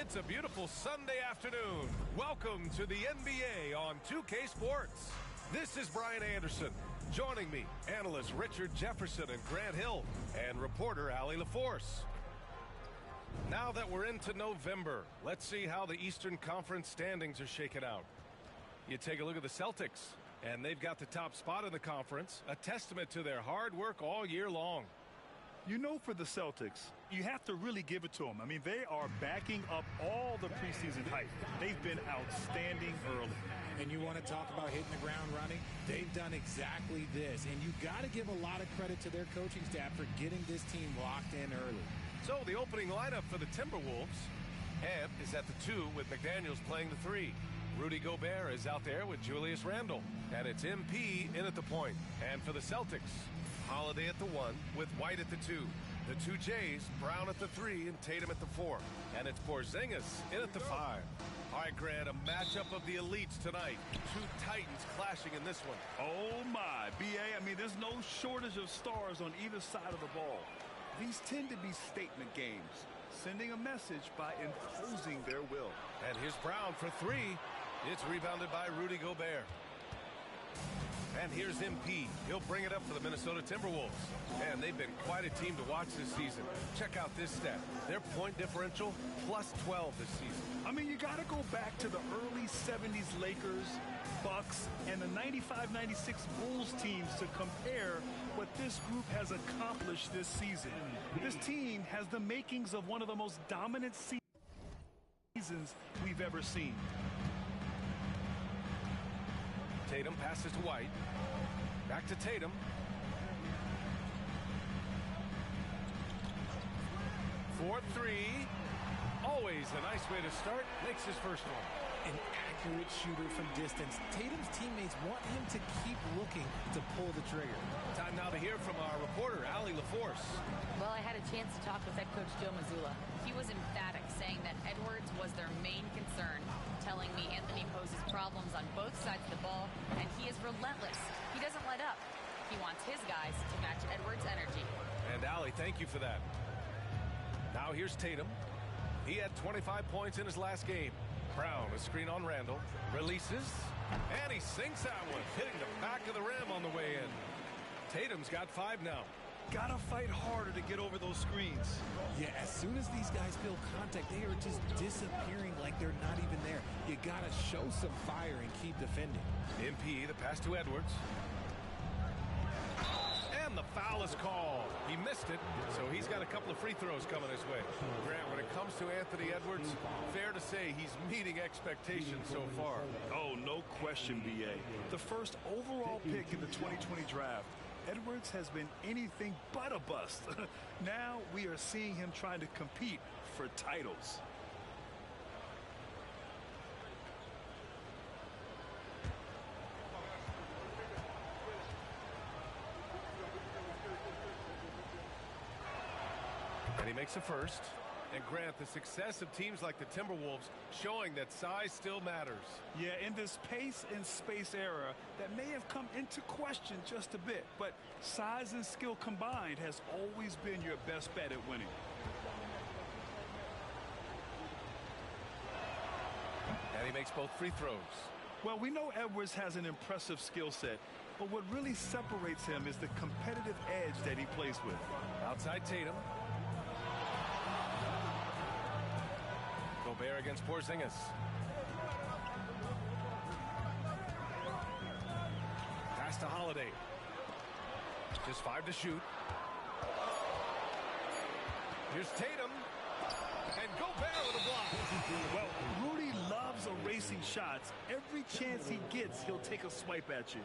It's a beautiful Sunday afternoon. Welcome to the NBA on 2K Sports. This is Brian Anderson. Joining me, analysts Richard Jefferson and Grant Hill, and reporter Allie LaForce. Now that we're into November, let's see how the Eastern Conference standings are shaken out. You take a look at the Celtics, and they've got the top spot in the conference, a testament to their hard work all year long. You know, for the Celtics, you have to really give it to them. I mean, they are backing up all the preseason hype. They've been outstanding early. And you want to talk about hitting the ground running? They've done exactly this. And you got to give a lot of credit to their coaching staff for getting this team locked in early. So the opening lineup for the Timberwolves. Ebb is at the 2 with McDaniels playing the 3. Rudy Gobert is out there with Julius Randle. And it's MP in at the point. And for the Celtics, Holiday at the 1 with White at the 2. The 2 Jays, Brown at the 3 and Tatum at the 4. And it's Porzingis in at the 5. All right, Grant, a matchup of the elites tonight. 2 Titans clashing in this one. Oh, my. B.A., I mean, there's no shortage of stars on either side of the ball. These tend to be statement games, sending a message by imposing their will. And here's Brown for 3. It's rebounded by Rudy Gobert. And here's MP. He'll bring it up for the Minnesota Timberwolves. And they've been quite a team to watch this season. Check out this stat. Their point differential, plus 12 this season. I mean, you got to go back to the early 70s Lakers, Bucks, and the 95-96 Bulls teams to compare what this group has accomplished this season. This team has the makings of one of the most dominant seasons we've ever seen. Tatum passes to White. Back to Tatum. For 3. Always a nice way to start. Makes his first one. An accurate shooter from distance. Tatum's teammates want him to keep looking to pull the trigger. Time now to hear from our reporter, Allie LaForce. Well, I had a chance to talk with head coach Joe Mazzulla. He was emphatic, saying that Edwards was their main concern, telling me Anthony poses problems on both sides of the ball, and he is relentless. He doesn't let up. He wants his guys to match Edwards' energy. And Allie, thank you for that. Now here's Tatum. He had 25 points in his last game. Brown, a screen on Randle, releases, and he sinks that one, hitting the back of the rim on the way in. Tatum's got 5 now. Gotta fight harder to get over those screens. Yeah, as soon as these guys feel contact, they are just disappearing like they're not even there. You gotta show some fire and keep defending. MP, the pass to Edwards. And the foul is called. He missed it, so he's got a couple of free throws coming his way. Grant, when it comes to Anthony Edwards, fair to say he's meeting expectations so far. Oh, no question, B.A. The first overall pick in the 2020 draft, Edwards has been anything but a bust. Now we are seeing him trying to compete for titles. And he makes a first. And Grant, the success of teams like the Timberwolves showing that size still matters. Yeah, in this pace and space era, that may have come into question just a bit, but size and skill combined has always been your best bet at winning. And he makes both free throws. Well, we know Edwards has an impressive skill set, but what really separates him is the competitive edge that he plays with. Outside Tatum. Gobert against Porzingis. Pass to Holiday. Just 5 to shoot. Here's Tatum. And Gobert with a block. Well, Rudy loves erasing shots. Every chance he gets, he'll take a swipe at you.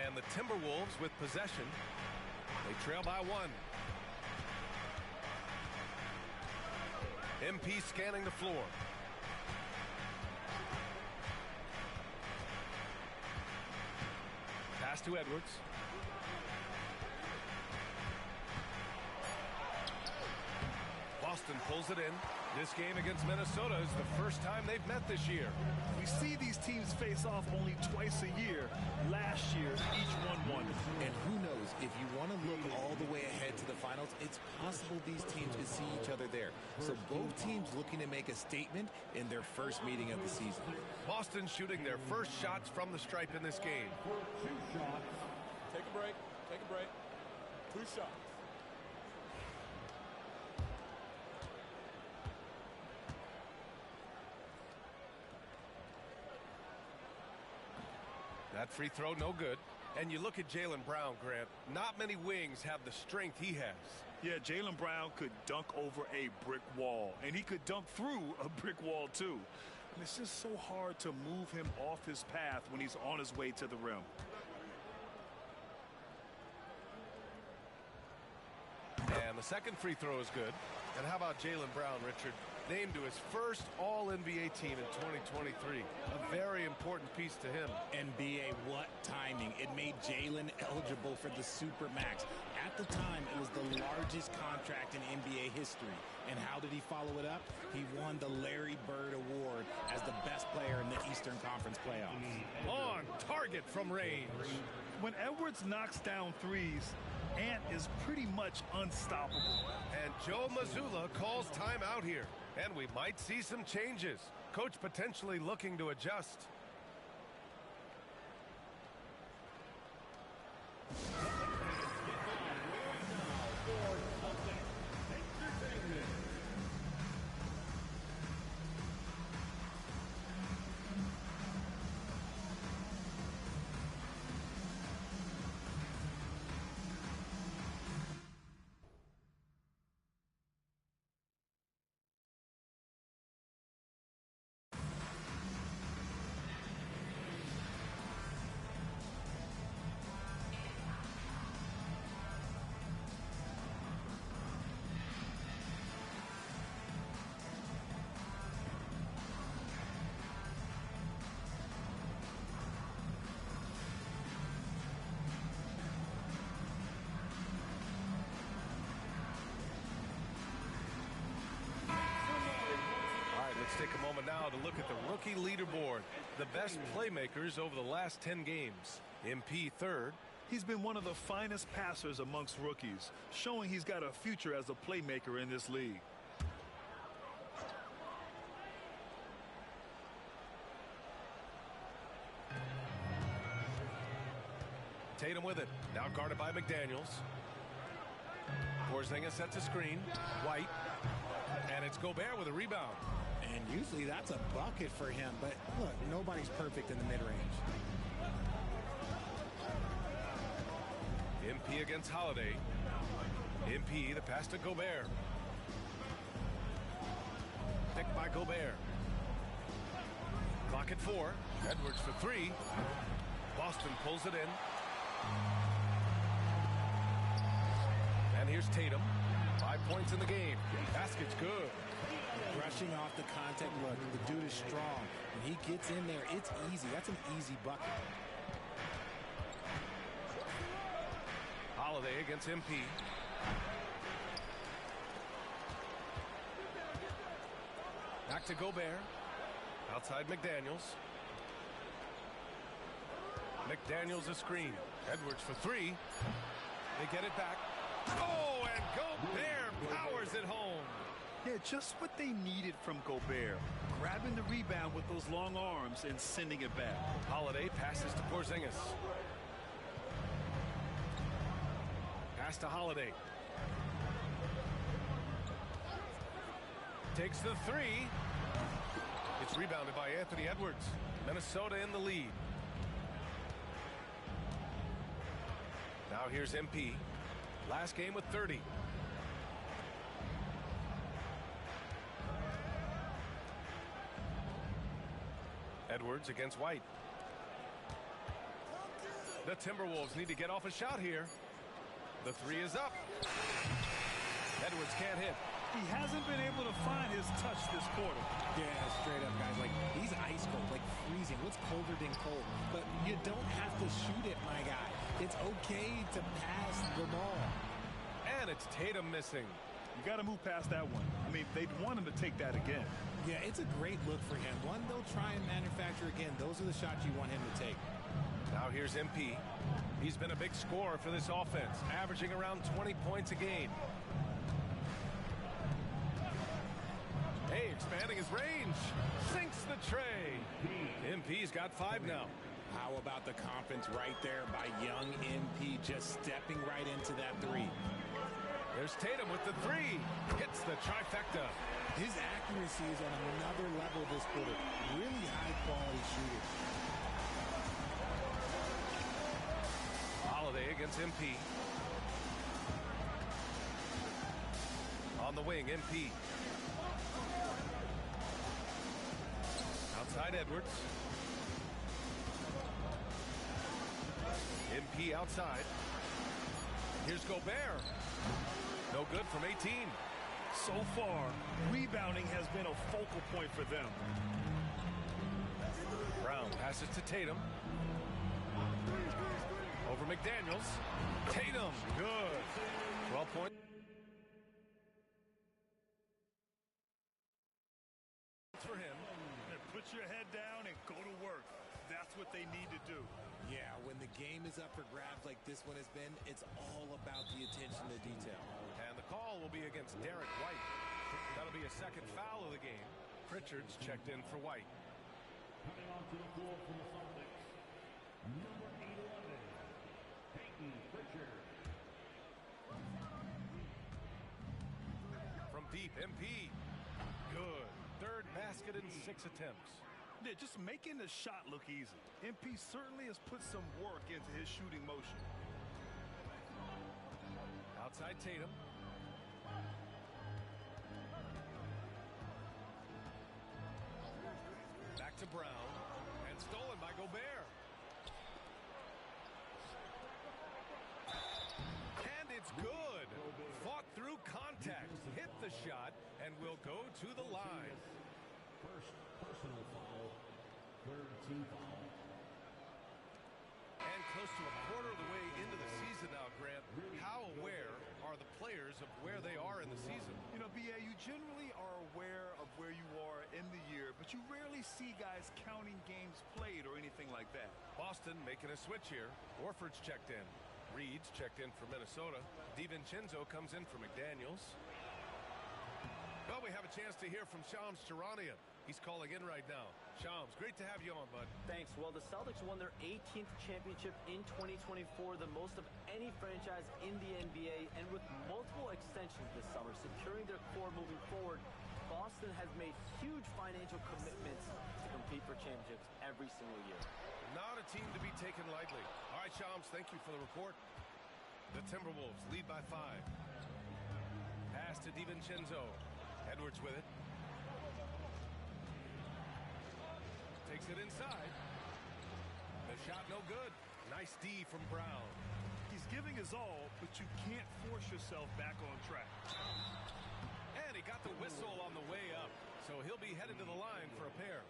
And the Timberwolves with possession. They trail by 1. MP scanning the floor. Pass to Edwards. Boston pulls it in. This game against Minnesota is the first time they've met this year. We see these teams face off only twice a year. Last year, each won. And who knows, if you want to look all the way ahead to the finals, it's possible these teams could see each other there. So both teams looking to make a statement in their first meeting of the season. Boston shooting their first shots from the stripe in this game. Take a break. Take a break. 2 shots. That free throw, no good. And you look at Jaylen Brown, Grant. Not many wings have the strength he has. Yeah, Jaylen Brown could dunk over a brick wall, and he could dunk through a brick wall, too. And it's just so hard to move him off his path when he's on his way to the rim. And the second free throw is good. And how about Jaylen Brown, Richard? Named to his first All-NBA team in 2023. A very important piece to him. NBA, what timing. It made Jaylen eligible for the Supermax. At the time, it was the largest contract in NBA history. And how did he follow it up? He won the Larry Bird Award as the best player in the Eastern Conference playoffs. On target from range. When Edwards knocks down threes, Ant is pretty much unstoppable. And Joe Mazzulla calls timeout here. And we might see some changes. Coach potentially looking to adjust. Let's take a moment now to look at the rookie leaderboard. The best playmakers over the last 10 games. MP third. He's been one of the finest passers amongst rookies, showing he's got a future as a playmaker in this league. Tatum with it. Now guarded by McDaniels. Porzingis sets a screen. White. And it's Gobert with a rebound. And usually that's a bucket for him, but look, nobody's perfect in the mid-range. MP against Holiday. MP, the pass to Gobert. Picked by Gobert. Clock at 4. Edwards for 3. Boston pulls it in. And here's Tatum. 5 points in the game. Basket's good. Brushing off the contact. Look, the dude is strong. When he gets in there, it's easy. That's an easy bucket. Holiday against MP. Back to Gobert. Outside McDaniels. McDaniels a screen. Edwards for 3. They get it back. Oh, and Gobert powers it home. Yeah, just what they needed from Gobert. Grabbing the rebound with those long arms and sending it back. Holiday passes to Porzingis. Pass to Holiday. Takes the 3. It's rebounded by Anthony Edwards. Minnesota in the lead. Now here's MP. Last game with 30. Edwards against White. The Timberwolves need to get off a shot here. The 3 is up. Edwards can't hit. He hasn't been able to find his touch this quarter. Yeah, straight up, guys. Like, he's ice cold, like freezing. What's colder than cold? But you don't have to shoot it, my guy. It's okay to pass the ball. And it's Tatum missing. You got to move past that one. I mean, they'd want him to take that again. Yeah, it's a great look for him. One they'll try and manufacture again. Those are the shots you want him to take. Now here's MP. He's been a big scorer for this offense, averaging around 20 points a game. Hey, expanding his range. Sinks the tray. MP's got 5 now. How about the confidence right there by young MP, just stepping right into that 3. There's Tatum with the 3. Hits the trifecta. His accuracy is on another level this quarter. Really high-quality shooter. Holiday against MP. On the wing, MP. Outside Edwards. MP outside. Here's Gobert. No good from 18. So far, rebounding has been a focal point for them. Brown passes to Tatum. Over McDaniels. Tatum, good. 12 points for him. And put your head down and go to work. That's what they need to do. Yeah, when the game is up for grabs like this one has been, it's all about the attention to detail. And the call will be against Derek White. That'll be a second foul of the game. Pritchard's checked in for White. Coming onto the floor from the Celtics, number 811, Peyton Pritchard. From deep, MP. Good. Third basket in 6 attempts. Yeah, just making the shot look easy. MP certainly has put some work into his shooting motion. Outside Tatum. Back to Brown. And stolen by Gobert. And it's good. Fought through contact. Hit the shot and will go to the line. First personal foul, third team foul. And close to a quarter of the way into the season now, Grant. How aware are the players of where they are in the season? You know, B.A., you generally are aware of where you are in the year, but you rarely see guys counting games played or anything like that. Boston making a switch here. Horford's checked in. Reed's checked in for Minnesota. DiVincenzo comes in for McDaniels. Well, we have a chance to hear from Shams Charania. He's calling in right now. Shams, great to have you on, bud. Thanks. Well, the Celtics won their 18th championship in 2024, the most of any franchise in the NBA, and with multiple extensions this summer, securing their core moving forward, Boston has made huge financial commitments to compete for championships every single year. Not a team to be taken lightly. All right, Shams, thank you for the report. The Timberwolves lead by 5. Pass to DiVincenzo. Edwards with it. Takes it inside. The shot no good. Nice D from Brown. He's giving his all, but you can't force yourself back on track. And he got the whistle on the way up. So he'll be headed to the line for a pair.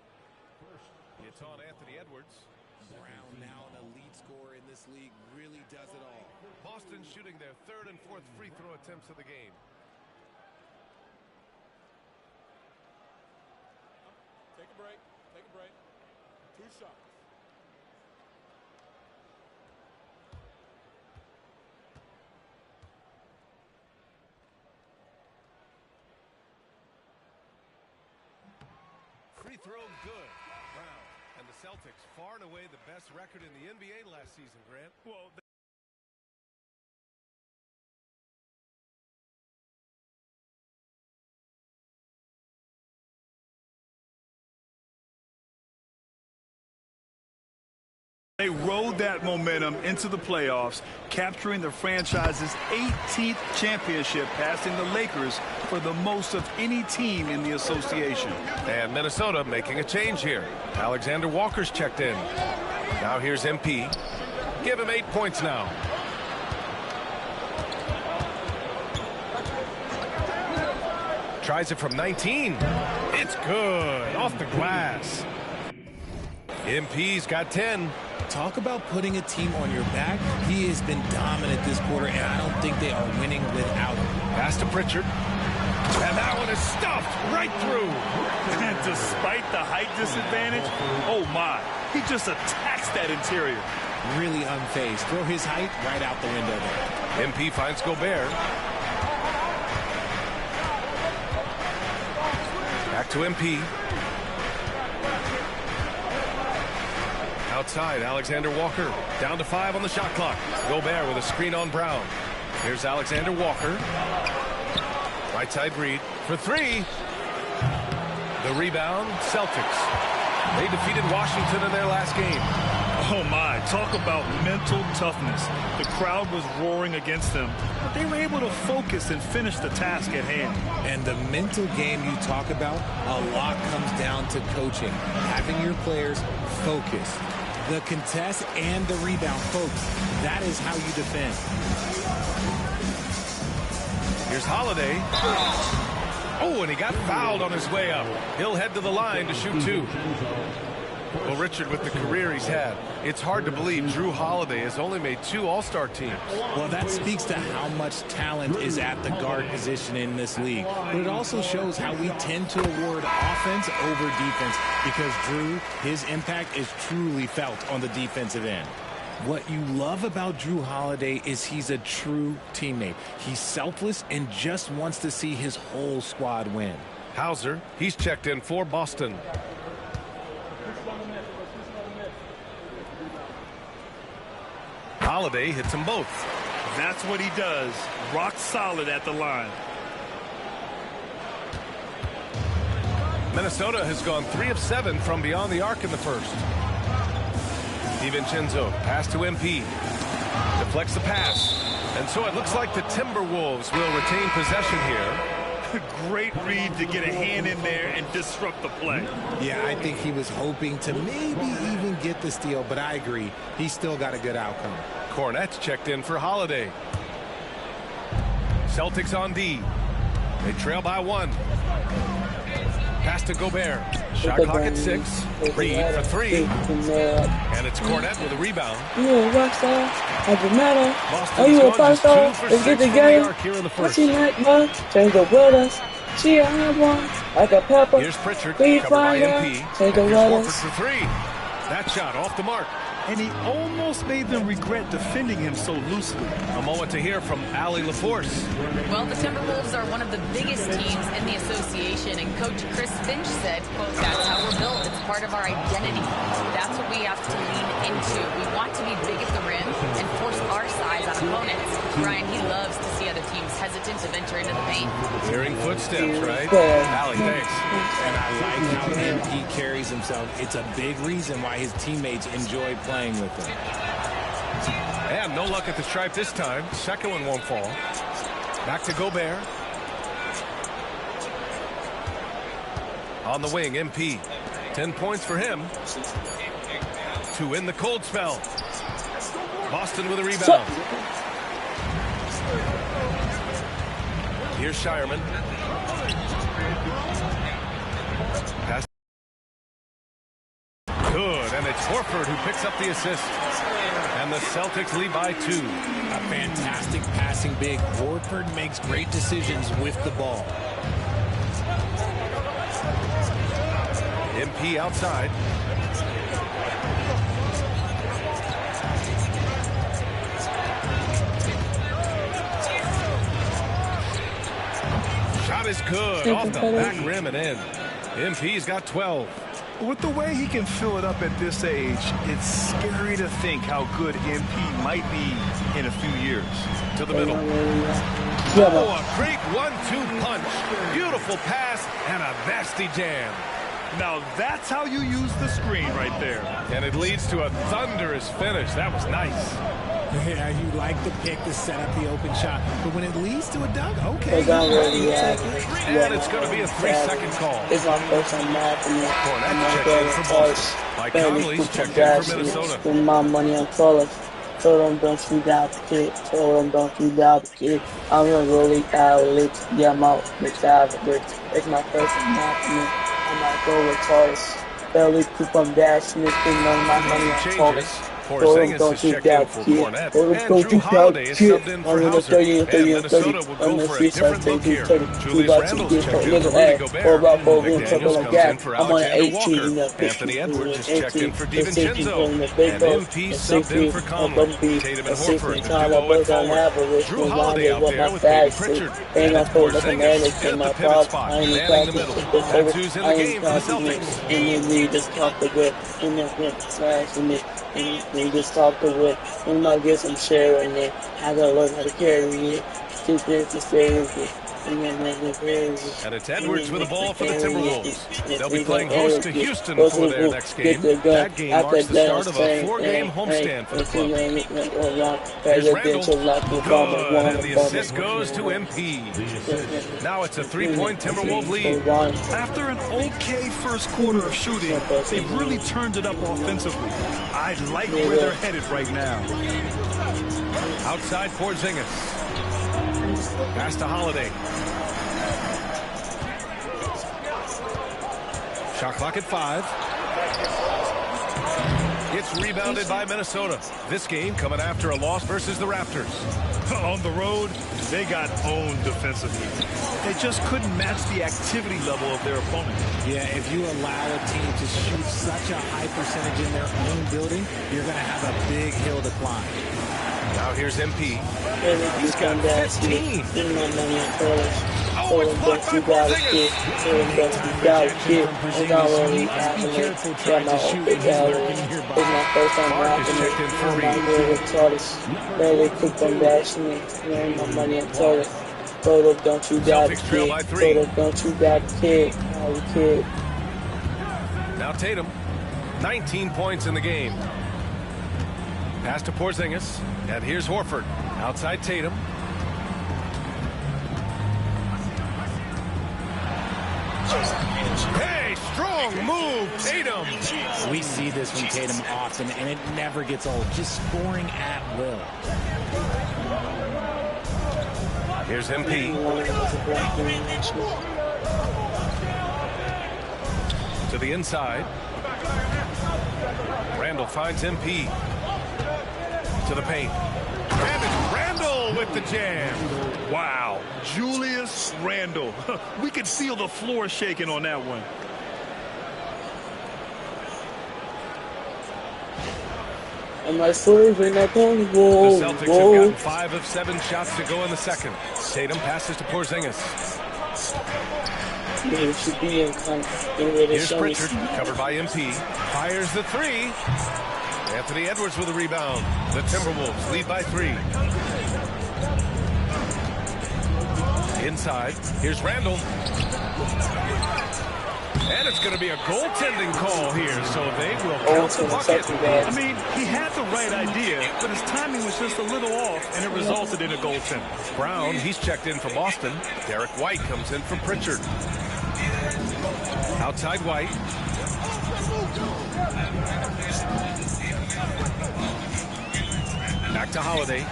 It's on Anthony Edwards. Brown, now an elite scorer in this league, really does it all. Boston shooting their 3rd and 4th free throw attempts of the game. Take a break. Take a break. 2 shots. Free throw good. Brown. And the Celtics far and away the best record in the NBA last season, Grant. Well, they rode that momentum into the playoffs, capturing the franchise's 18th championship, passing the Lakers for the most of any team in the association. And Minnesota making a change here. Alexander Walker's checked in. Now here's MP. Give him 8 points now. Tries it from 19. It's good. Off the glass. MP's got 10. Talk about putting a team on your back. He has been dominant this quarter, and I don't think they are winning without him. Pass to Pritchard. And that one is stuffed right through. And despite the height disadvantage, oh my, he just attacks that interior. Really unfazed. Throw his height right out the window there. MP finds Gobert. Back to MP. Outside, Alexander Walker. Down to 5 on the shot clock. Gobert with a screen on Brown. Here's Alexander Walker. Right side Reed for 3. The rebound, Celtics. They defeated Washington in their last game. Oh my, talk about mental toughness. The crowd was roaring against them, but they were able to focus and finish the task at hand. And the mental game you talk about, a lot comes down to coaching. Having your players focus. The contest and the rebound, folks. That is how you defend. Here's Holiday. Oh, and he got fouled on his way up. He'll head to the line to shoot 2. Well, Richard, with the career he's had, it's hard to believe Drew Holiday has only made 2 All-Star teams. Well, that speaks to how much talent is at the guard position in this league. But it also shows how we tend to award offense over defense because Drew, his impact is truly felt on the defensive end. What you love about Drew Holiday is he's a true teammate. He's selfless and just wants to see his whole squad win. Hauser, he's checked in for Boston. Holiday hits them both. That's what he does. Rock solid at the line. Minnesota has gone 3 of 7 from beyond the arc in the first. DiVincenzo, pass to MP. Deflects the pass. And so it looks like the Timberwolves will retain possession here. Great read to get a hand in there and disrupt the play. Yeah, I think he was hoping to maybe even get the steal, but I agree. He still got a good outcome. Cornette's checked in for Holiday. Celtics on D. They trail by 1. Pass to Gobert. Shot clock at 6. Reed for 3. And it's Cornette with a rebound. You a rock star? Doesn't matter. Are you a pop star? Let's get together. What's your neck, bud? Change the weathers. She a hot one. Like a pepper. Here's Pritchard. We Covered by fire. MP. Take the Here's weathers. Horford for 3. That shot off the mark. And he almost made them regret defending him so loosely. A moment to hear from Allie LaForce. Well, the Timberwolves are one of the biggest teams in the association, and Coach Chris Finch said, quote, that's how we're built. It's part of our identity. That's what we have to lean into. We want to be big at the rim and force our size on opponents. Brian, he loves to see other teams hesitant to venture into the paint. Hearing footsteps, right? Allie, thanks. And I like how MP carries himself. It's a big reason why his teammates enjoy playing with him. And no luck at the stripe this time. Second one won't fall. Back to Gobert. On the wing, MP. 10 points for him. To win the cold spell. Boston with a rebound. Here's Shireman. Pass. Good, and it's Horford who picks up the assist. And the Celtics lead by 2. A fantastic passing big. Horford makes great decisions with the ball. MP outside. Shot is good off the back rim and in. MP's got 12. With the way he can fill it up at this age, it's scary to think how good MP might be in a few years. To the middle. Oh, a great 1-2 punch. Beautiful pass and a nasty jam. Now that's how you use the screen right there. And it leads to a thunderous finish. That was nice. Yeah, you like the pick to set up the open shot. But when it leads to a dunk, okay. And it's going to be a 3-second call. It's my first time mad for me. Cornette checked in for Boston. Mike Conley's checked in for Minnesota. Spend my money on colors. Told them don't you doubt the kid. Told them don't you doubt the kid. I'm gonna really out licks. Yeah, I'm out. Mixed out of it. It's my first time mad for me. I might go with Taurus. Barely keep on dashing this thing on my money on Taurus. Porzingis is checked in for Fournette, and Drew Holiday is subbed in for Hauser, and Minnesota will go for a different look here. Julius Randle's checked in for Rudy Gobert, McDaniels comes in for Alexander Walker, Anthony Edwards is checked in for DiVincenzo, and MP subbed in for Conley. Tatum and Horford to go at forward. Drew Holiday out there with Peyton Pritchard, and it's Porzingis in the pivot spot, manning the middle. That's who's in the game for the Celtics. And we just talked to it, and then smashing it, and we just talked to it, and might get some share in it. I gotta learn how to carry it, keep it to stay with it. And it's Edwards with the ball for the Timberwolves. They'll be playing host to Houston for their next game. That game marks the start of a 4-game homestand for the club. Here's Randle. Good. And the assist goes to MP. Now it's a 3-point Timberwolves lead. After an okay first quarter of shooting, they've really turned it up offensively. I like where they're headed right now. Outside Porzingis. Pass to Holiday. Shot clock at 5. It's rebounded by Minnesota. This game coming after a loss versus the Raptors. On the road, they got owned defensively. They just couldn't match the activity level of their opponent. Yeah, if you allow a team to shoot such a high percentage in their own building, you're going to have a big hill to climb. Now here's MP. He's got 15. Oh, it's blocked by Porzingis. Be careful trying to shoot when he's lurking nearby. Mark is checked in for Reed. Celtics trail by 3. Now Tatum, 19 points in the game. Pass to Porzingis, and here's Horford. Outside Tatum. Hey, strong move, Tatum. We see this from Tatum often, and it never gets old. Just scoring at will. Here's MP. To the inside. Randle finds MP. To the paint. And it's Randle with the jam. Wow, Julius Randle. We could feel the floor shaking on that one. And my sword in that pony. The Celtics have gotten 5 of 7 shots to go in the second. Tatum passes to Porzingis. Here's Pritchard, covered by MP. Fires the 3. Anthony Edwards with a rebound. The Timberwolves lead by 3. Inside, here's Randle. And it's going to be a goaltending call here, so they will count the bucket. I mean, he had the right idea, but his timing was just a little off, and it resulted in a goaltend. Brown, he's checked in for Boston. Derek White comes in for Pritchard. Outside White. Back to Holiday.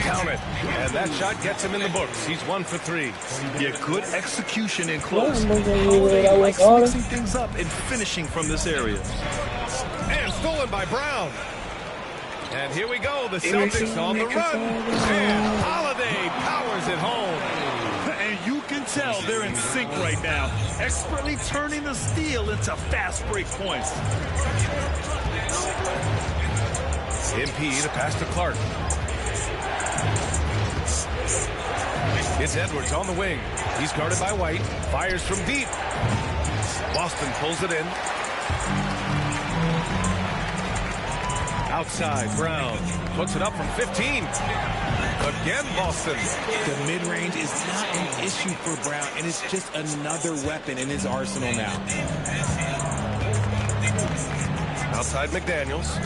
Count it. And that shot gets him in the books. He's 1 for 3. Yeah, good execution in close. Holiday likes mixing things up and finishing from this area. And stolen by Brown. And here we go. The Celtics on the run. And Holiday powers it home. And you can tell they're in sync right now, expertly turning the steal into fast break points. MP to pass to Clark. It's Edwards on the wing. He's guarded by White. Fires from deep. Boston pulls it in. Outside, Brown puts it up from 15. Again, Boston. The mid-range is not an issue for Brown, and it's just another weapon in his arsenal now. Outside McDaniels.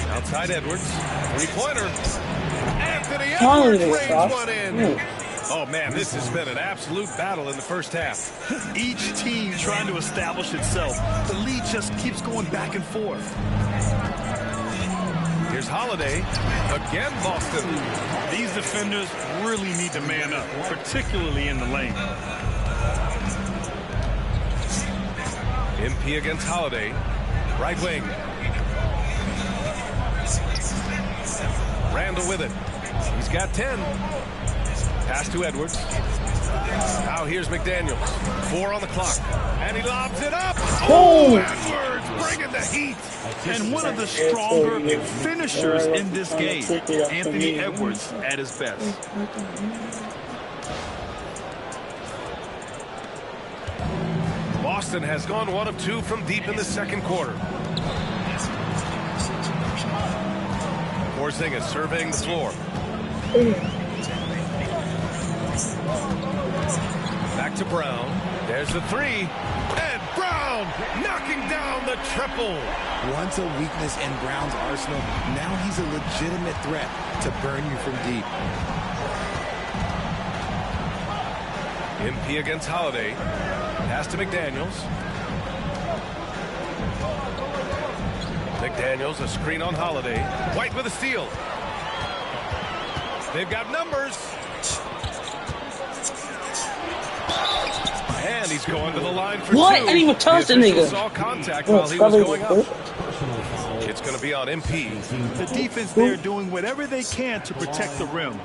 Outside Edwards. Three-pointer. Anthony Edwards rains one in. Oh, man, this has been an absolute battle in the first half. Each team trying to establish itself. The lead just keeps going back and forth. Here's Holiday. Again, Boston. These defenders really need to man up, particularly in the lane. MP against Holiday. Right wing. Randall with it. He's got 10. Pass to Edwards. Now here's McDaniels. 4 on the clock. And he lobs it up. Oh, Edwards bringing the heat. And one of the stronger finishers in this game, Anthony Edwards at his best. Boston has gone 1 of 2 from deep in the second quarter. Porzingis surveying the floor. Back to Brown. There's the 3. And Brown knocking down the triple. Once a weakness in Brown's arsenal, now he's a legitimate threat to burn you from deep. MP against Holiday. Pass to McDaniels. McDaniels, a screen on Holiday. White with a steal. They've got numbers. And he's going to the line for 2. What? I didn't even touch the nigga. Saw contact while he was going up. It's going to be on MP. The defense there doing whatever they can to protect the rim.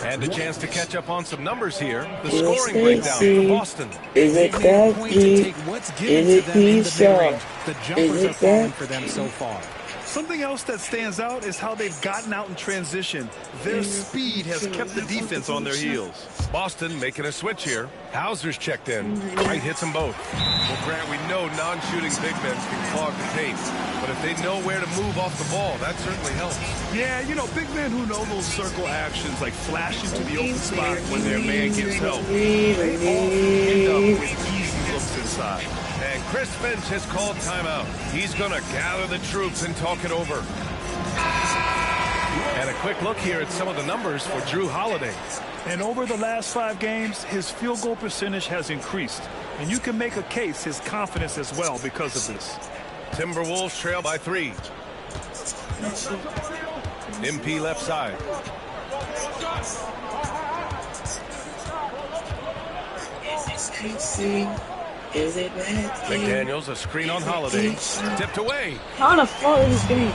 And a chance to catch up on some numbers here. The scoring breakdown for Boston. Is it that deep? Is it pizza? The jumpers are falling for them so far. Something else that stands out is how they've gotten out in transition. Their speed has kept the defense on their heels. Boston making a switch here. Hauser's checked in. White hits them both. Well, Grant, we know non-shooting big men can clog the paint. But if they know where to move off the ball, that certainly helps. Yeah, you know, big men who know those circle actions, like flashing to the open spot when their man gets help, they often end up with easy looks inside. And Chris Finch has called timeout. He's going to gather the troops and talk it over. And a quick look here at some of the numbers for Jrue Holiday. And over the last 5 games, his field goal percentage has increased. And you can make a case his confidence as well because of this. Timberwolves trail by 3. MP left side. McDaniels, a screen on Holiday. Tipped away. How the fuck is this game?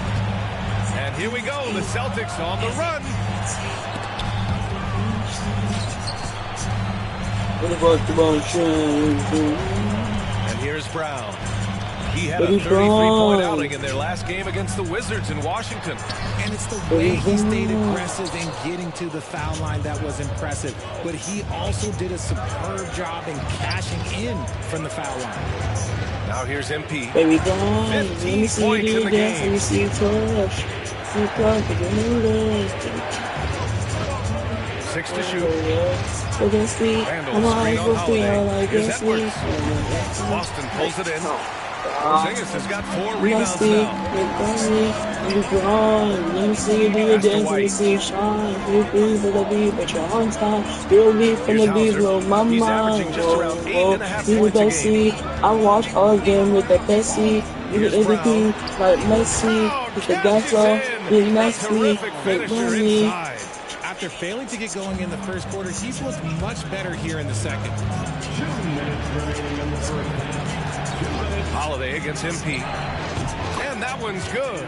And here we go. The Celtics on the run. And here's Brown. He had a 33-point outing in their last game against the Wizards in Washington. And it's the way he stayed aggressive in getting to the foul line that was impressive. But he also did a superb job in cashing in from the foul line. Now here's MP. Baby, gone. 15 points in the game. Let me see touch. 6 to shoot. Randall, screen on Holiday. Here's Edwards. Boston pulls it in. Porzingis has got 4 rebounds now. Let me see you do your dance. Let me see you shine. You breathe for the beat, but you're on time. Feel me from the beat, blow my mind. You the best seed. I watch all game with the best seed. You the MVP, like Messi. With the gas off, big Messi, big money. After failing to get going in the first quarter, he's looked much better here in the second. 2 minutes remaining in the first half. Holiday against MP. And that one's good.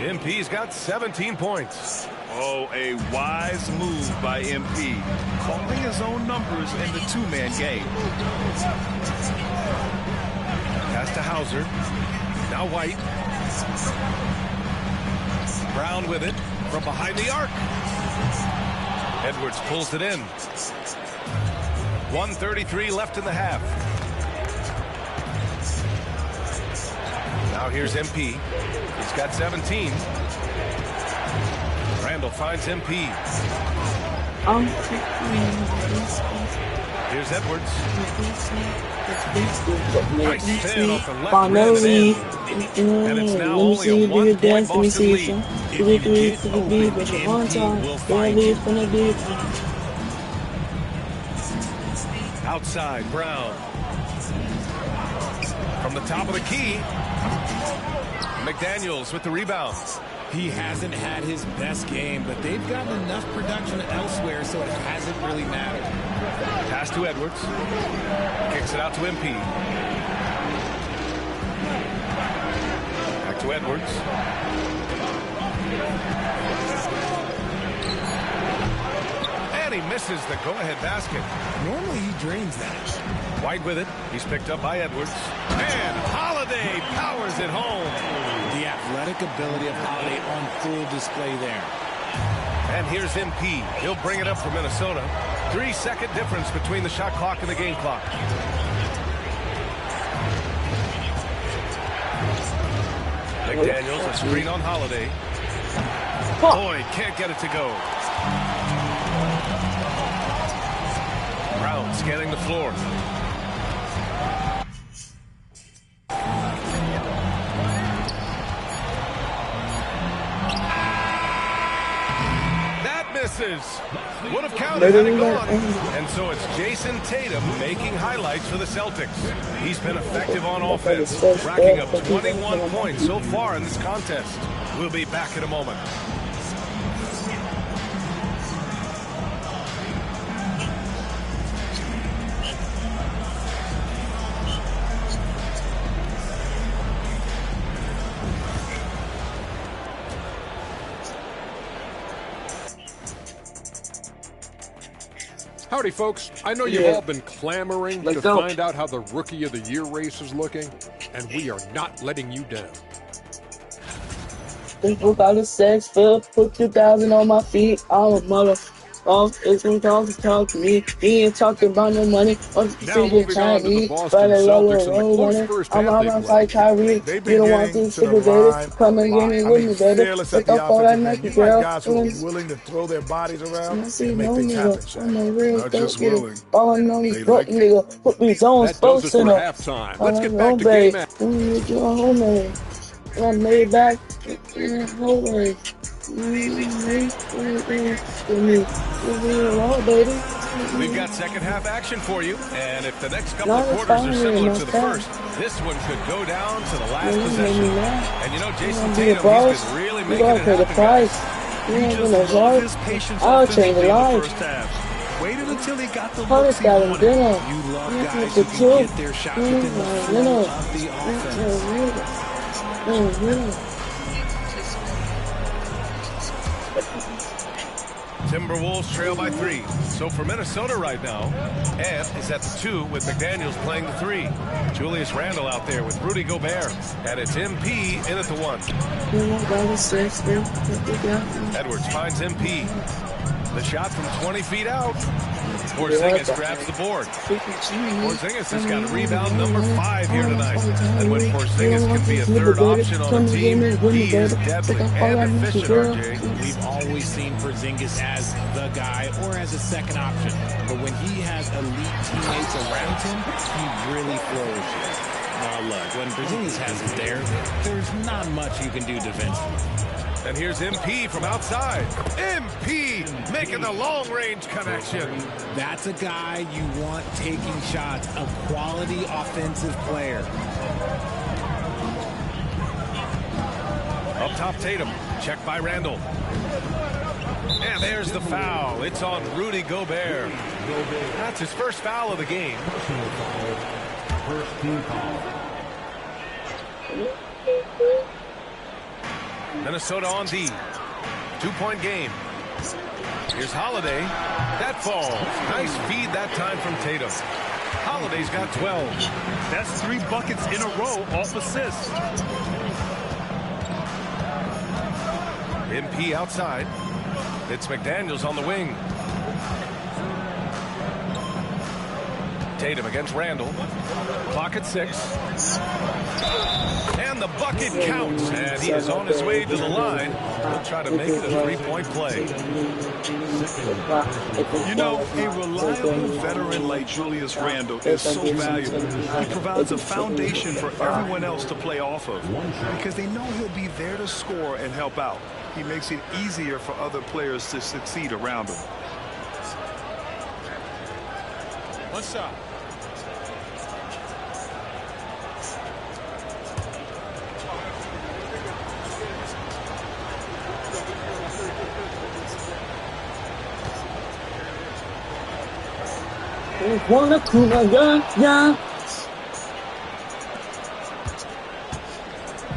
MP's got 17 points. Oh, a wise move by MP. Calling his own numbers in the 2-man game. Pass to Hauser. Now White. Brown with it from behind the arc. Edwards pulls it in. 1:33 left in the half. Now here's MP. He's got 17. Randall finds MP. Here's Edwards. Nice spin off the left rim and in. And it's now only a 1-point Boston lead. If you get open, MP will find you. Outside, Brown. From the top of the key. McDaniels with the rebound. He hasn't had his best game, but they've gotten enough production elsewhere, so it hasn't really mattered. Pass to Edwards. Kicks it out to MP. Back to Edwards. he misses the go-ahead basket. Normally he drains that. White with it. He's picked up by Edwards. And Holiday powers it home. The athletic ability of Holiday on full display there. And here's MP. He'll bring it up for Minnesota. 3-second difference between the shot clock and the game clock. McDaniels, a screen on Holiday. Boyd can't get it to go. Brown scanning the floor. That misses. Would have counted had it gone. And so it's Jason Tatum making highlights for the Celtics. He's been effective on offense, racking up 21 points so far in this contest. We'll be back in a moment. Howdy, folks. I know you've all been clamoring to find out how the Rookie of the Year race is looking, and we are not letting you down. People got a sex bill, put 2,000 on my feet. I'm a mother. It's gonna talk to me. He ain't talking about no money. Now moving on to the Boston Celtics and the close first half I'm like Kyrie. You don't want to super baby. Come and get me with me, baby. Pick up all that Nike, girl. Guys who are willing to throw their bodies around and see, make no things happen, nigga. Shaq. I'm a real Not just dope willing. nigga. All I know is They broke like it. nigga. Put me zones That does it posting for up. halftime. Let's get back to game action. I'm made back. We've got second half action for you. And if the next couple of quarters are similar to the first, this one could go down to the last possession. And you know, Jason Tatum, he's been really making it happen, guys. I'll change the life. Waited until he got the looks he wanted. You love guys who can get their shots within the flow of the offense. Timberwolves trail by 3. So for Minnesota right now, Ant is at the 2 with McDaniels playing the 3. Julius Randle out there with Rudy Gobert. And it's MP in at the 1. Edwards finds MP. The shot from 20 feet out. Porzingis grabs the board. Porzingis has got rebound number 5 here tonight. And when Porzingis can be a third option on a team, he is deadly and efficient, RJ. We've always seen Porzingis as the guy or as a second option. But when he has elite teammates around him, he really flourishes. Now look, when Porzingis has it there, there's not much you can do defensively. And here's MP from outside. MP making the long-range connection. That's a guy you want taking shots, a quality offensive player. Up top, Tatum. Checked by Randle. And there's the foul. It's on Rudy Gobert. That's his first foul of the game. First team foul. Minnesota on D. 2-point game. Here's Holiday. That falls. Nice feed that time from Tatum. Holiday's got 12. That's 3 buckets in a row off assists. MP outside. It's McDaniels on the wing. Tatum against Randle. Clock at 6. And the bucket counts. And he is on his way to the line. He'll try to make it a 3-point play. You know, a reliable veteran like Julius Randle is so valuable. He provides a foundation for everyone else to play off of because they know he'll be there to score and help out. He makes it easier for other players to succeed around him. One shot.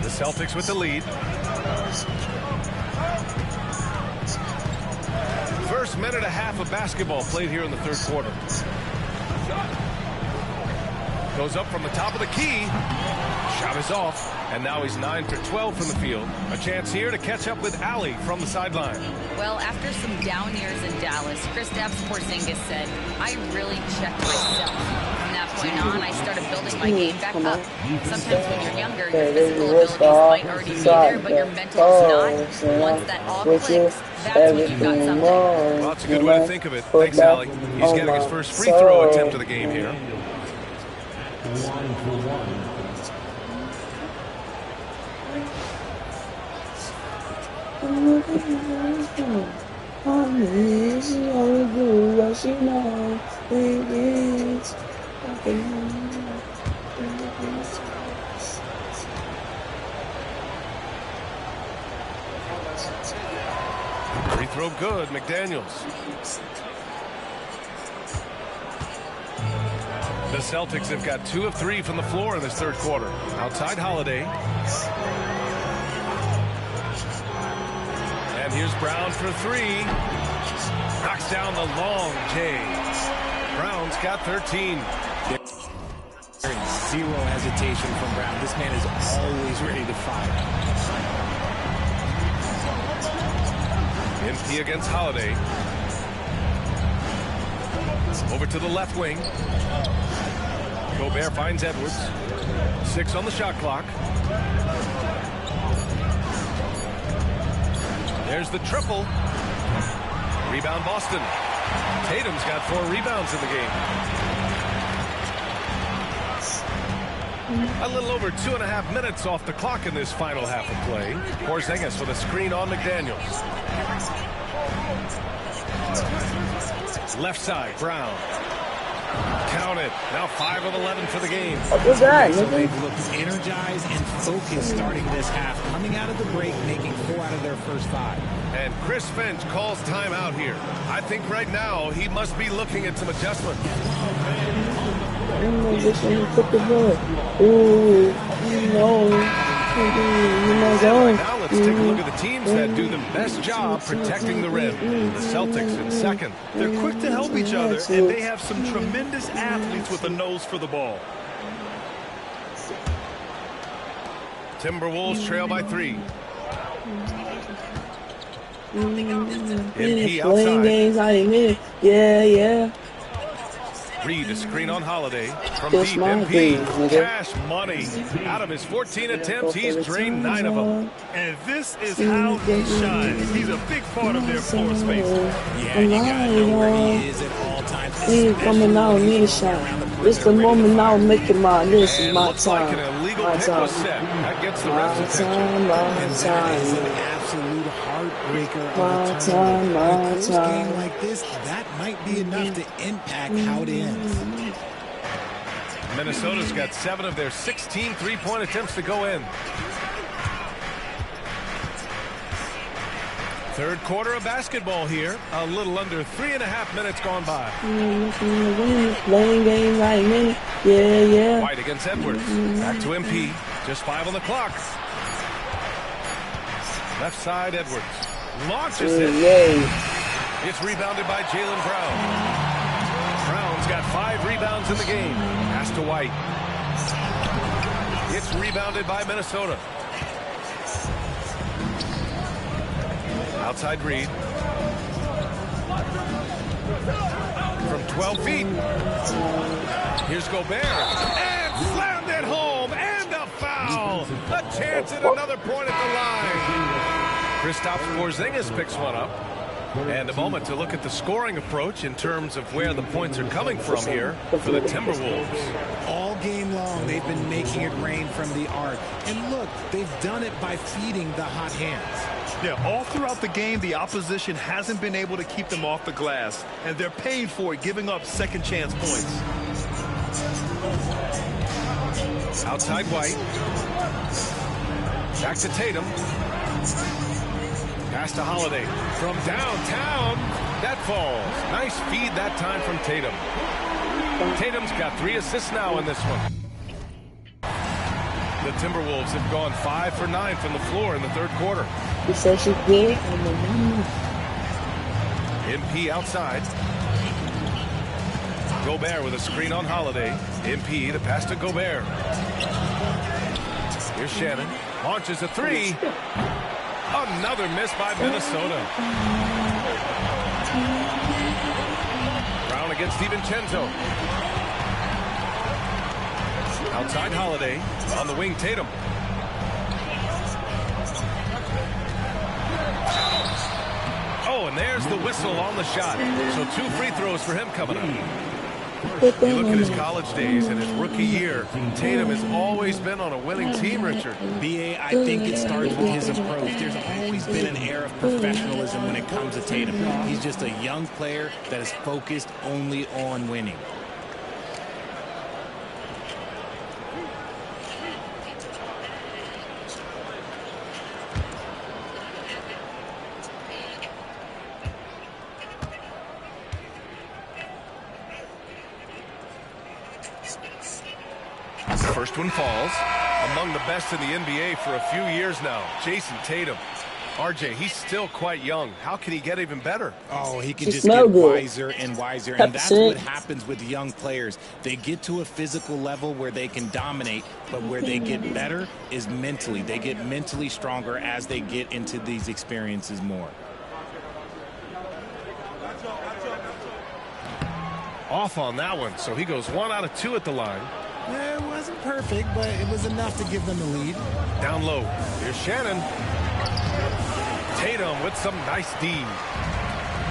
The Celtics with the lead. first minute and a half of basketball played here in the third quarter. Goes up from the top of the key. Shot is off. And now he's 9 for 12 from the field. A chance here to catch up with Allie from the sideline. Well, after some down years in Dallas, Kristaps Porzingis said, I really checked myself. From that point on, I started building my game back up. Sometimes when you're younger, your physical abilities might already be there, but your mental is not. Once that all clicks, that's when you've got something. Well, that's a good way to think of it. Thanks, Allie. He's getting his first free throw attempt of the game here. 1-for-1. Free throw good, McDaniels. The Celtics have got 2 of 3 from the floor in this third quarter. Outside Holiday. And here's Brown for 3. Knocks down the long J. Brown's got 13. Zero hesitation from Brown. This man is always ready to fire. MP against Holiday. Over to the left wing. Gobert finds Edwards. 6 on the shot clock. There's the triple. Rebound Boston. Tatum's got 4 rebounds in the game. A little over 2.5 minutes off the clock in this final half of play. Porzingis with a screen on McDaniels. Left side, Brown. Count it. Now 5 of 11 for the game. What was that? So they've looked energized and focused starting this half. Coming out of the break, making 4 out of their first 5. And Chris Finch calls timeout here. I think right now he must be looking at some adjustments. Now let's take a look at the teams that do the best job protecting the rim. The Celtics in second. They're quick to help each other, and they have some tremendous athletes with a nose for the ball. Timberwolves trail by 3. MP outside. Yeah. Reed, a screen on Holiday. From deep, MP. Cash money. Out of his 14 attempts, he's drained 9 of them. And this is how he shines. He's a big part of their floor space. Yeah, you gotta know where he is at all times. He coming out, need a shot. It's the moment now, making mine. This is my looks like time. an illegal My pick time. was set. That gets the My ref's attention. time, my And that is an time. absolute heartbreaker of My a time, tournament. my In a close time. game like this, that might be enough to impact how it ends. Minnesota's got 7 of their 16 three-point attempts to go in. Third quarter of basketball here. A little under 3.5 minutes gone by. Playing game right minute. Yeah. White against Edwards. Back to MP. Just 5 on the clock. Left side, Edwards. Launches it. Yay. It's rebounded by Jaylen Brown. Brown's got 5 rebounds in the game. Pass to White. It's rebounded by Minnesota. Outside Reed. From 12 feet. Here's Gobert. And slammed it home. And a foul. A chance at another point at the line. Kristaps Porzingis picks one up. And a moment to look at the scoring approach in terms of where the points are coming from here for the Timberwolves. All game long, they've been making it rain from the arc. And look, they've done it by feeding the hot hands. Yeah, all throughout the game, the opposition hasn't been able to keep them off the glass, and they're paying for it, giving up second chance points. Outside White. Back to Tatum. Pass to Holiday. From downtown, that falls. Nice feed that time from Tatum. Tatum's got 3 assists now in this one. The Timberwolves have gone 5 for 9 from the floor in the third quarter. He said she's good. MP outside. Gobert with a screen on Holiday. MP, the pass to Gobert. Here's Shannon. Launches a three. Another miss by Minnesota. Brown against DiVincenzo. Outside Holiday. On the wing, Tatum. Oh, and there's the whistle on the shot. So 2 free throws for him coming up. You look at his college days and his rookie year. Tatum has always been on a winning team, Richard. B.A., I think it starts with his approach. There's always been an air of professionalism when it comes to Tatum. He's just a young player that is focused only on winning. First one falls. Among the best in the NBA for a few years now, Jason Tatum. RJ, he's still quite young. How can he get even better? Oh, he can just get wiser and wiser. And that's what happens with young players. They get to a physical level where they can dominate, but where they get better is mentally. They get mentally stronger as they get into these experiences more. Off on that one, so he goes 1 out of 2 at the line. It wasn't perfect, but it was enough to give them the lead. Down low. Here's Shannon. Tatum with some nice D.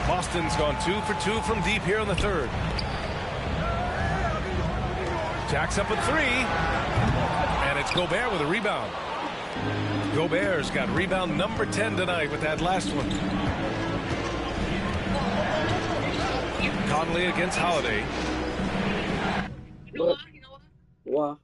Boston's gone 2 for 2 from deep here in the third. Jacks up a 3. And it's Gobert with a rebound. Gobert's got rebound number 10 tonight with that last one. Conley against Holiday. Wow.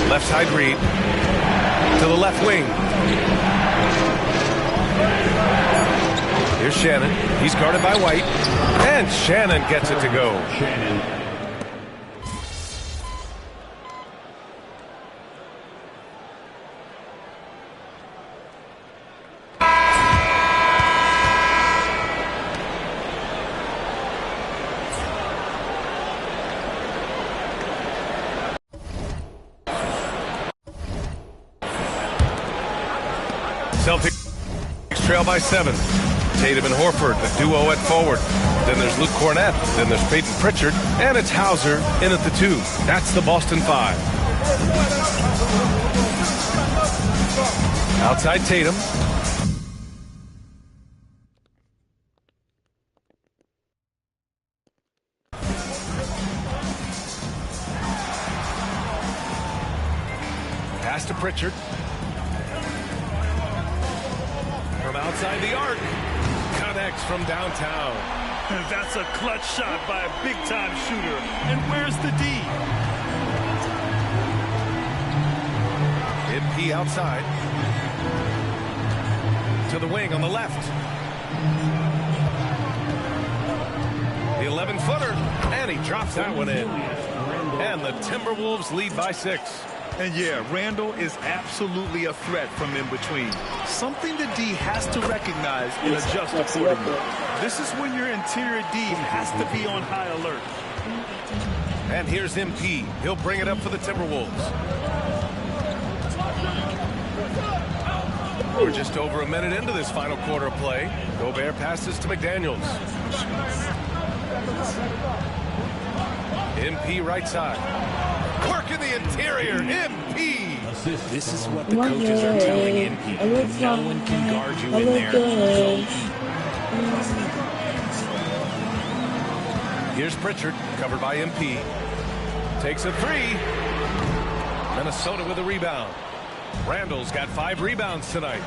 Left side read to the left wing. Here's Shannon. He's guarded by White. And Shannon gets it to go. Celtics trail by 7. Tatum and Horford, a duo at forward. Then there's Luke Cornett. Then there's Peyton Pritchard. And it's Hauser in at the 2. That's the Boston 5. Outside Tatum. Pass to Pritchard. From outside the arc. Connects from downtown. That's a clutch shot by a big-time shooter. And where's the D? MP outside. To the wing on the left. The 11-footer. And he drops that one in. And the Timberwolves lead by 6. And yeah, Randall is absolutely a threat from in between. Something the D has to recognize and adjust accordingly. This is when your interior D has to be on high alert. And here's MP. He'll bring it up for the Timberwolves. We're just over a minute into this final quarter of play. Gobert passes to McDaniels. MP right side. Work in the interior. MP. This is what the coaches are telling MP. No one can guard you in there. Go eat. Here's Pritchard, covered by MP. Takes a 3. Minnesota with a rebound. Randall's got 5 rebounds tonight.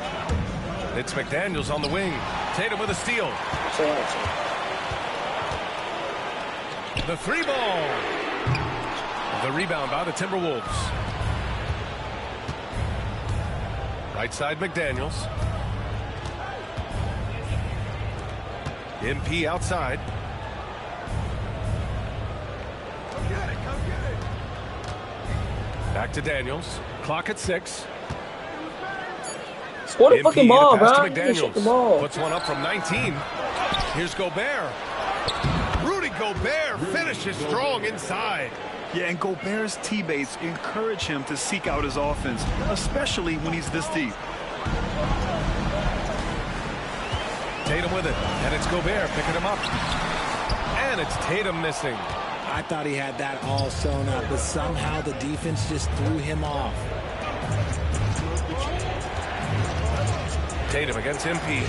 It's McDaniels on the wing. Tatum with a steal. The 3 ball. The rebound by the Timberwolves. Right side McDaniels. MP outside. Back to Daniels. Clock at 6. Score the fucking ball, bro. McDaniels puts one up from 19. Here's Gobert. Rudy Gobert finishes strong inside. Yeah, and Gobert's teammates encourage him to seek out his offense, especially when he's this deep. Tatum with it, and it's Gobert picking him up. And it's Tatum missing. I thought he had that all sewn up, but somehow the defense just threw him off. Tatum against MP.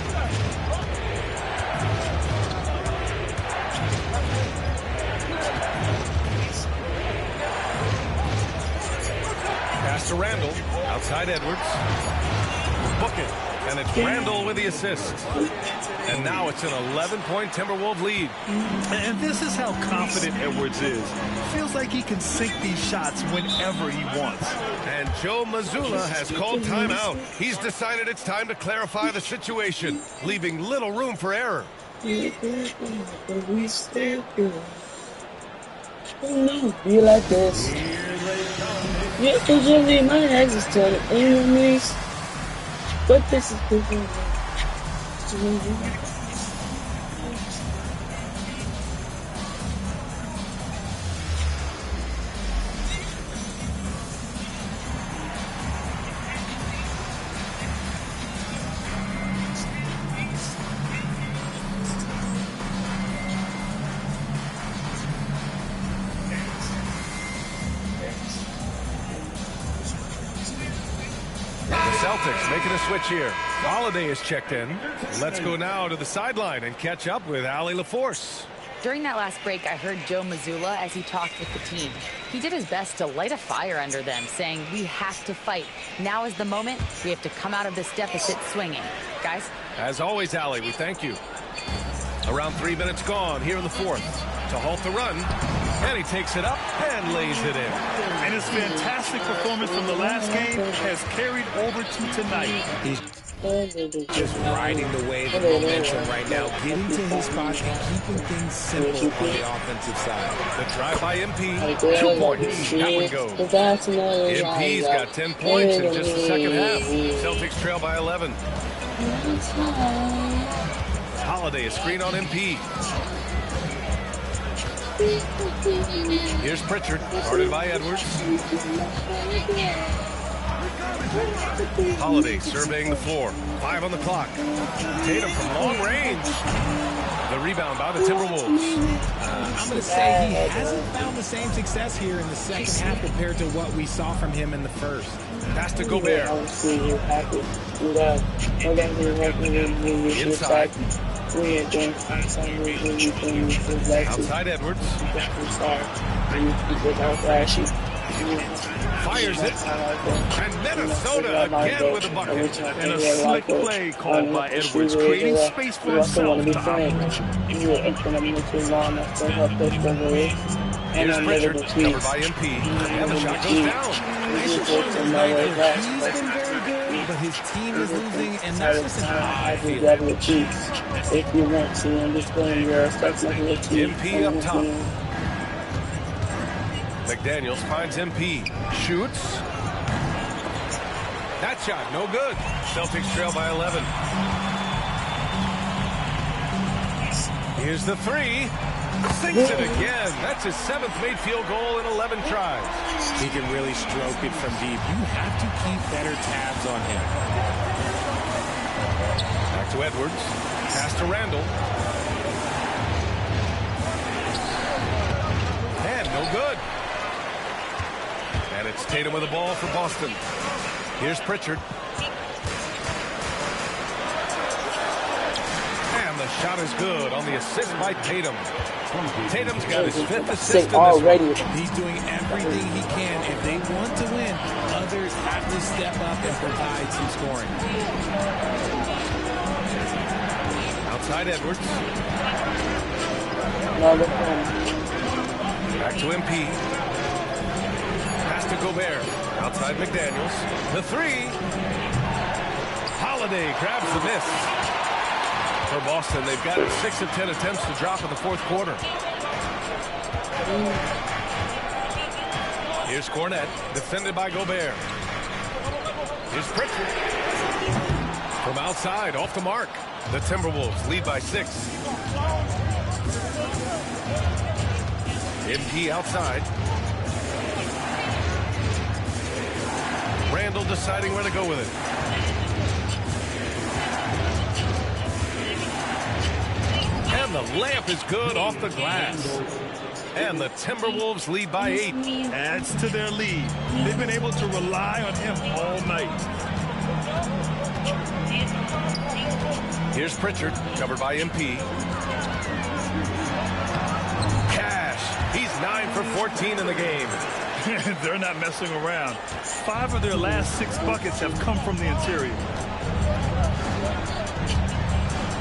Pass to Randall. Outside Edwards. Book it. And it's Randall with the assist. And now it's an 11-point Timberwolves lead. And this is how confident Edwards is. Feels like he can sink these shots whenever he wants. And Joe Mazzulla has called timeout. He's decided it's time to clarify the situation, leaving little room for error. Be like this. Yeah, usually my ex is telling enemies, but this is different. Celtics making a switch here. Holiday is checked in. Let's go now to the sideline and catch up with Allie LaForce. During that last break, I heard Joe Mazzulla as he talked with the team. He did his best to light a fire under them, saying, we have to fight. Now is the moment. We have to come out of this deficit swinging. Guys? As always, Allie, we thank you. Around 3 minutes gone here in the fourth. To halt the run. And he takes it up and lays it in. And his fantastic performance from the last game has carried over to tonight. He's just riding the wave of momentum right now, getting to his spots and keeping things simple on the offensive side. The drive by MP, 2 points. That one goes. MP's got 10 points in just the second half. Celtics trail by 11. Holiday, a screen on MP. Here's Pritchard, guarded by Edwards. Holiday surveying the floor. 5 on the clock. Tatum from long range. The rebound by the Timberwolves. I'm going to say he hasn't found the same success here in the second half compared to what we saw from him in the first. Pass to Gobert. Inside. Outside Edwards. Fires it. And Minnesota again with a bucket. And a slick play called by Edwards, creating space for himself to operate. Here's Pritchard, covered by MP. And the shot goes down. He's been very good, but his team is losing, and that's just an odd feeling. If you want to understand your stuff like a team. MP up top. McDaniels finds MP. Shoots. That shot, no good. Celtics trail by 11. Here's the 3. Sinks it again. That's his 7th made field goal in 11 tries. He can really stroke it from deep. You have to keep better tabs on him. Back to Edwards. Pass to Randall. And no good. And it's Tatum with the ball for Boston. Here's Pritchard. And the shot is good on the assist by Tatum. Tatum's got his 5th assist in this already. He's doing everything he can. If they want to win, others have to step up and provide some scoring. Outside Edwards. Back to MP. Pass to Gobert. Outside McDaniels. The 3. Holiday grabs the miss. For Boston, they've gotten 6 of 10 attempts to drop in the fourth quarter. Here's Cornette, defended by Gobert. Here's Pritchard. From outside, off the mark. The Timberwolves lead by 6. MP outside. Randall deciding where to go with it. And the layup is good off the glass. And the Timberwolves lead by 8. Adds to their lead. They've been able to rely on him all night. Here's Pritchard, covered by MP. Cash, he's 9 for 14 in the game. They're not messing around. 5 of their last 6 buckets have come from the interior.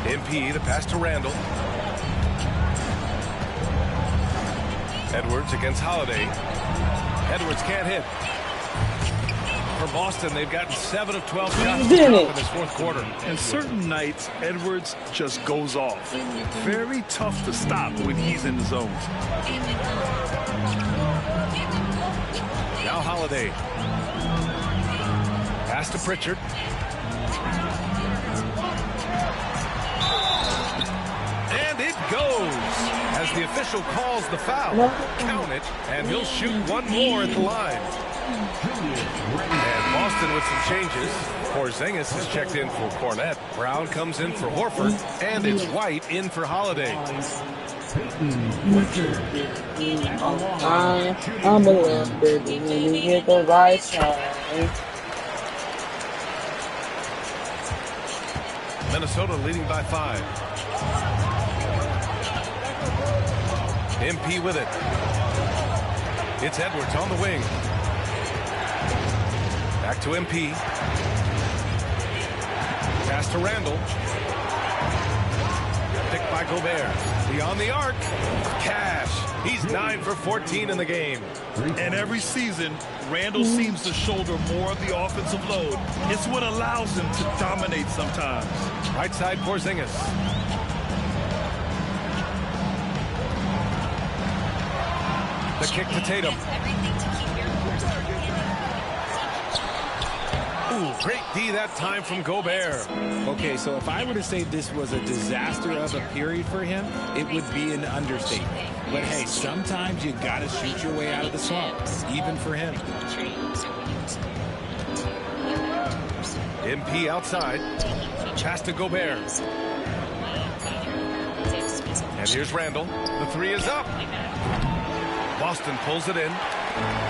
MP, the pass to Randall. Edwards against Holiday. Edwards can't hit. For Boston, they've gotten 7 of 12 shots in this fourth quarter. And certain nights, Edwards just goes off. Very tough to stop when he's in the zone. Now Holiday. Pass to Pritchard. And it goes as the official calls the foul. Count it, and he'll shoot one more at the line. And Boston with some changes. Porzingis is checked in for Cornette. Brown comes in for Horford. And it's White in for Holiday. I'm a little bit when you hit the right side. Minnesota leading by 5. MP with it. It's Edwards on the wing. Back to MP. Pass to Randall. Picked by Gobert. Beyond the arc. Cash. He's 9 for 14 in the game. And every season, Randall seems to shoulder more of the offensive load. It's what allows him to dominate sometimes. Right side, Porzingis. The kick to Tatum. Ooh, great D that time from Gobert. Okay, so if I were to say this was a disaster of a period for him, it would be an understatement. But hey, sometimes you gotta shoot your way out of the swamp, even for him. MP outside. Pass to Gobert. And here's Randall. The 3 is up. Boston pulls it in.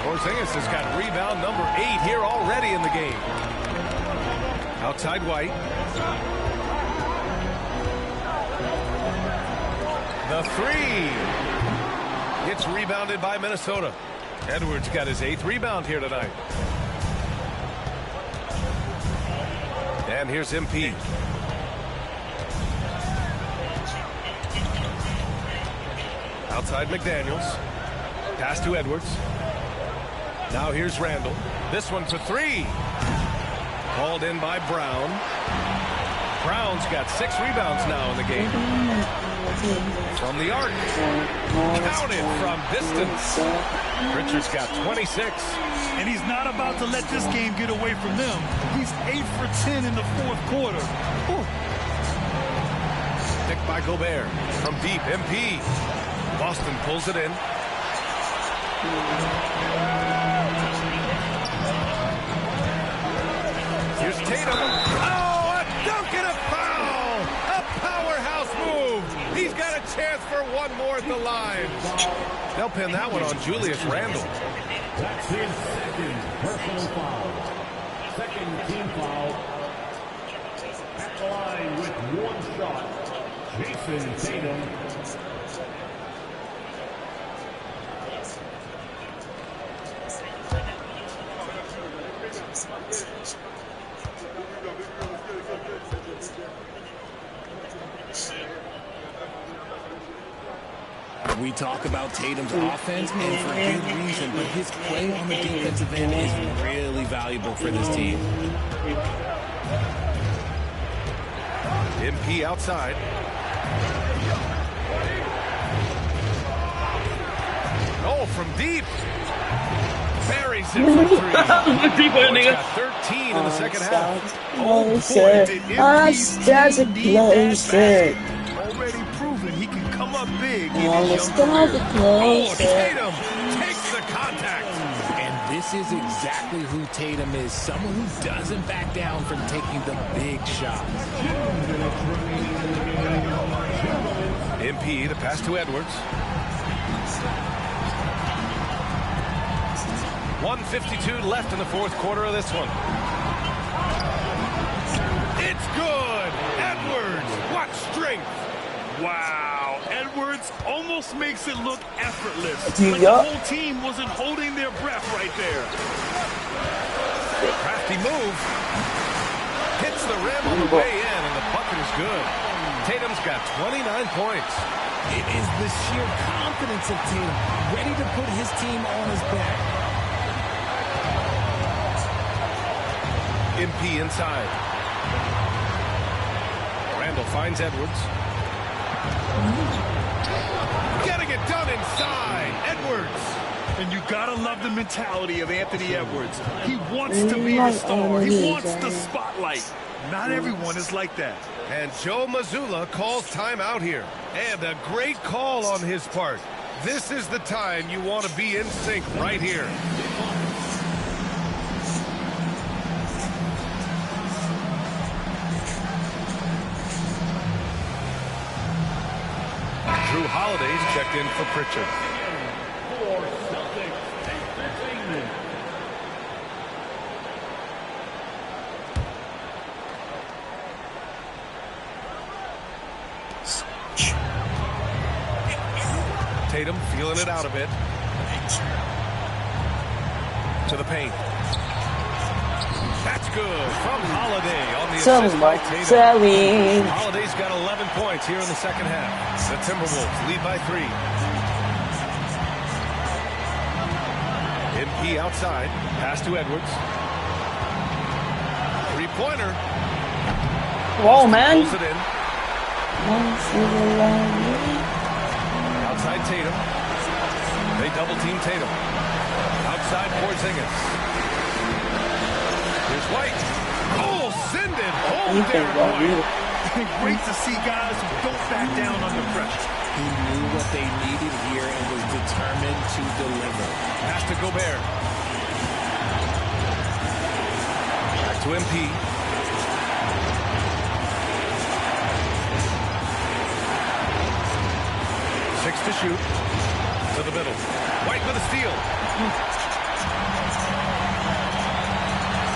Porzingis has got rebound number 8 here already in the game. Outside White. The 3. Gets rebounded by Minnesota. Edwards got his 8th rebound here tonight. And here's MP. Outside McDaniels. Pass to Edwards. Now here's Randall. This one for 3. Called in by Brown. Brown's got 6 rebounds now in the game. From the arc. Counted from distance. Richards got 26. And he's not about to let this game get away from them. He's 8 for 10 in the fourth quarter. Ooh. Picked by Gobert. From deep, MP. Boston pulls it in. Here's Tatum. Oh, a dunk and a foul! A powerhouse move! He's got a chance for one more at the line. They'll pin that one on Julius Randle. That's his second personal foul. Second team foul. At the line with 1 shot, Jason Tatum. We talk about Tatum's offense, and for good reason, but his play on the defensive end is really valuable for this team. MP outside. Oh, from deep. Buries it for 3. Edwards got 13 in the second half. Oh boy, did MVP need that back. Already proven he can come up big in his young career. Oh, Tatum takes the contact. And this is exactly who Tatum is. Someone who doesn't back down from taking the big shots. MP, the pass to Edwards. 1:52 left in the fourth quarter of this one. It's good. Edwards, what strength. Wow, Edwards almost makes it look effortless. Like the whole team wasn't holding their breath right there. Crafty move. Hits the rim on the way in, and the bucket is good. Tatum's got 29 points. It is the sheer confidence of Tatum, ready to put his team on his back. MP inside. Randall finds Edwards. Getting it done inside. Edwards. And you gotta love the mentality of Anthony Edwards. He wants to be a star. He wants the spotlight. Not everyone is like that. And Joe Mazzulla calls timeout here. And a great call on his part. This is the time you want to be in sync right here. Drew Holiday's checked in for Pritchard. For Celtics, entertainment. Tatum feeling it out a bit. To the paint. That's good from Holiday on the assist by Tatum. Holiday's got 11 points here in the second half. The Timberwolves lead by 3. MP outside. Pass to Edwards. Three-pointer. Whoa, man. Pulls it in. Outside Tatum. They double-team Tatum. Outside Porzingis. Here's White. Oh, send it home there, White. Great to see guys who don't back down under pressure. He knew what they needed here and was determined to deliver. Pass to Gobert. Back to MP. Six to shoot. To the middle. White with a steal.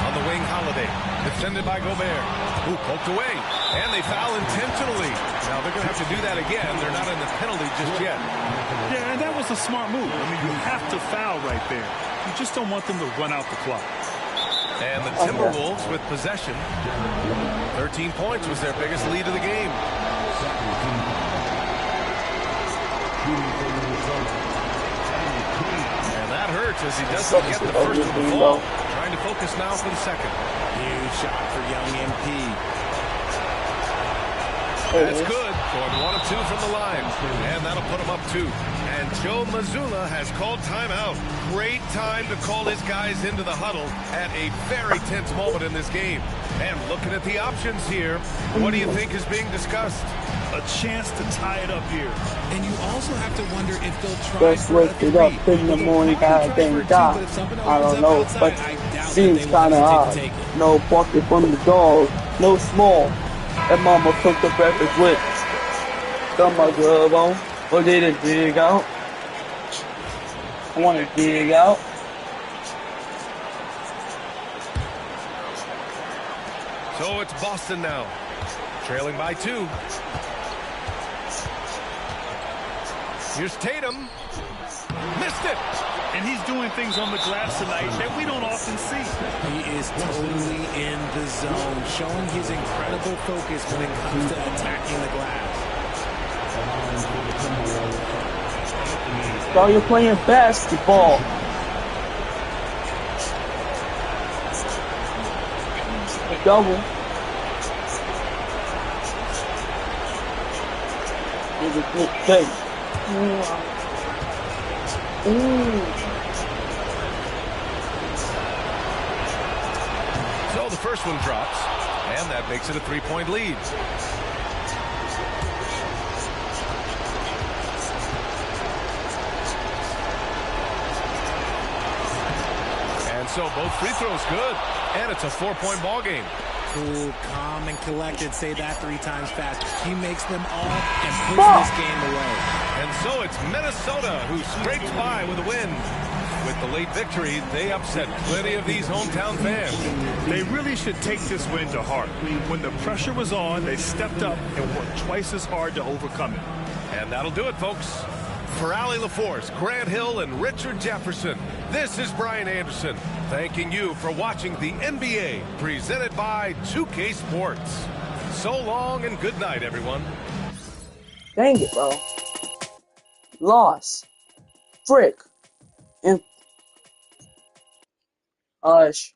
On the wing, Holiday. Defended by Gobert. Ooh, poked away. And they foul intentionally. Now they're going to have to do that again. They're not in the penalty just yet. Yeah, and that was a smart move. I mean, you have to foul right there. You just don't want them to run out the clock. And the Timberwolves with possession. 13 points was their biggest lead of the game. And that hurts as he doesn't get the first of the ball. Trying to focus now for the second. Huge shot for young MP. That's good. Going 1 of 2 from the line. And that'll put him up 2. And Joe Mazzulla has called timeout. Great time to call his guys into the huddle at a very tense moment in this game. And looking at the options here, what do you think is being discussed? A chance to tie it up here. And you also have to wonder if they'll try. Just wake it up in the morning, goddamn die. I don't know, but seems kinda odd. No bucket from the dog, no small. And mama took the breakfast with. Got my glove on, or did it dig out? I want to dig out. So it's Boston now, trailing by 2. Here's Tatum. Missed it. And he's doing things on the glass tonight that we don't often see. He is totally in the zone, showing his incredible focus when it comes to attacking the glass. So you're playing basketball. A double. Here's a good thing. Ooh. first one drops, and that makes it a 3-point lead. And so both free throws good, and it's a 4-point ball game. Cool, calm, and collected. Say that 3 times fast. He makes them all and puts this game away. And so it's Minnesota who scrapes by with a win. With the late victory, they upset plenty of these hometown fans. They really should take this win to heart. When the pressure was on, they stepped up and worked twice as hard to overcome it. And that'll do it, folks. For Allie LaForce, Grant Hill, and Richard Jefferson, this is Brian Anderson, thanking you for watching the NBA, presented by 2K Sports. So long and good night, everyone. Dang it, bro. Loss. Frick. And... Hush.